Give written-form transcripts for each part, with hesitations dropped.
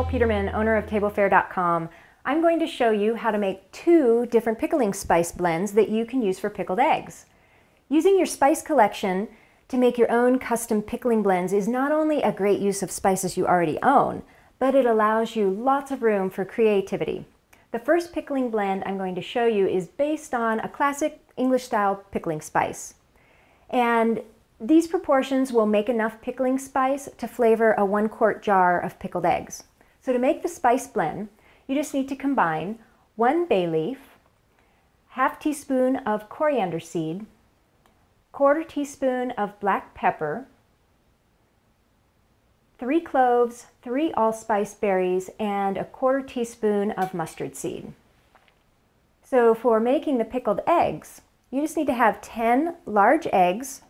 Peterman, owner of tablefare.com. I'm going to show you how to make 2 different pickling spice blends that you can use for pickled eggs. Using your spice collection to make your own custom pickling blends is not only a great use of spices you already own, but it allows you lots of room for creativity. The first pickling blend I'm going to show you is based on a classic English-style pickling spice. And these proportions will make enough pickling spice to flavor a 1-quart jar of pickled eggs. So to make the spice blend, you just need to combine 1 bay leaf, ½ teaspoon of coriander seed, 1/4 teaspoon of black pepper, 3 cloves, 3 allspice berries, and 1/4 teaspoon of mustard seed. So for making the pickled eggs, you just need to have 10 large eggs,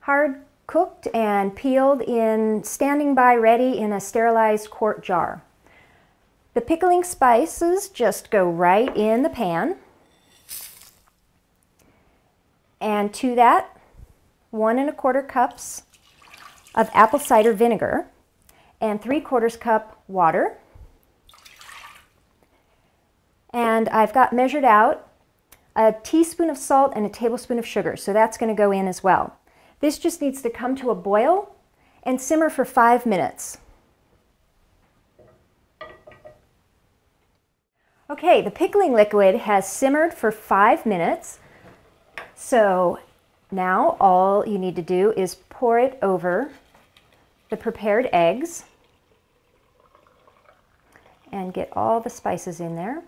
hard cooked and peeled in standing by ready in a sterilized quart jar. The pickling spices just go right in the pan. And to that, 1 1/4 cups of apple cider vinegar and 3/4 cup water. And I've got measured out a teaspoon of salt and a tablespoon of sugar, so that's going to go in as well. This just needs to come to a boil and simmer for 5 minutes. Okay, the pickling liquid has simmered for 5 minutes. So now all you need to do is pour it over the prepared eggs and get all the spices in there.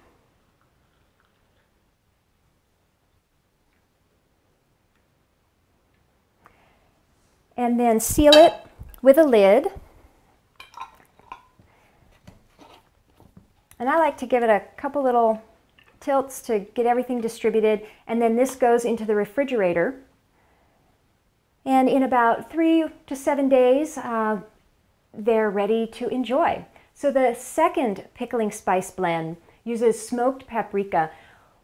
And then seal it with a lid. And I like to give it a couple little tilts to get everything distributed, and then this goes into the refrigerator. And in about 3 to 7 days, they're ready to enjoy. So the second pickling spice blend uses smoked paprika,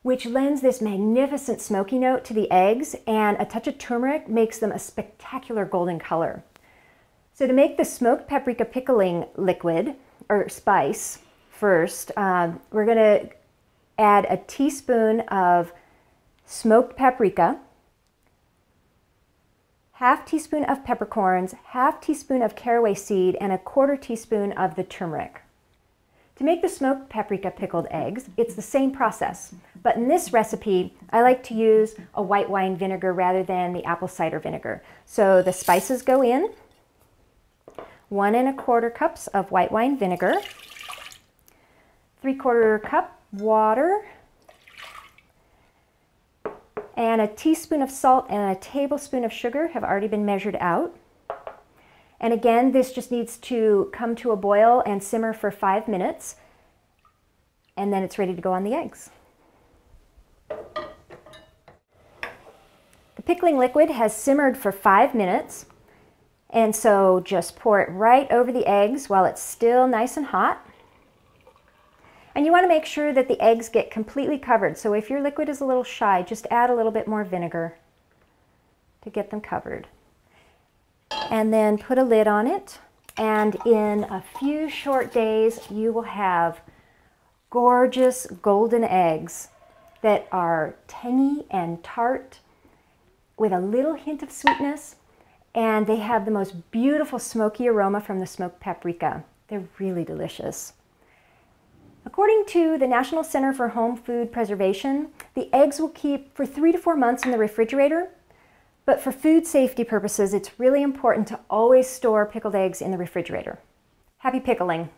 which lends this magnificent smoky note to the eggs, and a touch of turmeric makes them a spectacular golden color. So to make the smoked paprika pickling liquid, or spice, first, we're going to add a teaspoon of smoked paprika, ½ teaspoon of peppercorns, ½ teaspoon of caraway seed, and 1/4 teaspoon of the turmeric. To make the smoked paprika pickled eggs, it's the same process, but in this recipe, I like to use a white wine vinegar rather than the apple cider vinegar. So the spices go in, 1 1/4 cups of white wine vinegar, 3/4 cup water, and a teaspoon of salt and a tablespoon of sugar have already been measured out. And again, this just needs to come to a boil and simmer for 5 minutes, and then it's ready to go on the eggs. The pickling liquid has simmered for 5 minutes, and so just pour it right over the eggs while it's still nice and hot. And you want to make sure that the eggs get completely covered. So if your liquid is a little shy, just add a little bit more vinegar to get them covered. And then put a lid on it. And in a few short days, you will have gorgeous golden eggs that are tangy and tart with a little hint of sweetness. And they have the most beautiful smoky aroma from the smoked paprika. They're really delicious. According to the National Center for Home Food Preservation, the eggs will keep for 3 to 4 months in the refrigerator, but for food safety purposes, it's really important to always store pickled eggs in the refrigerator. Happy pickling!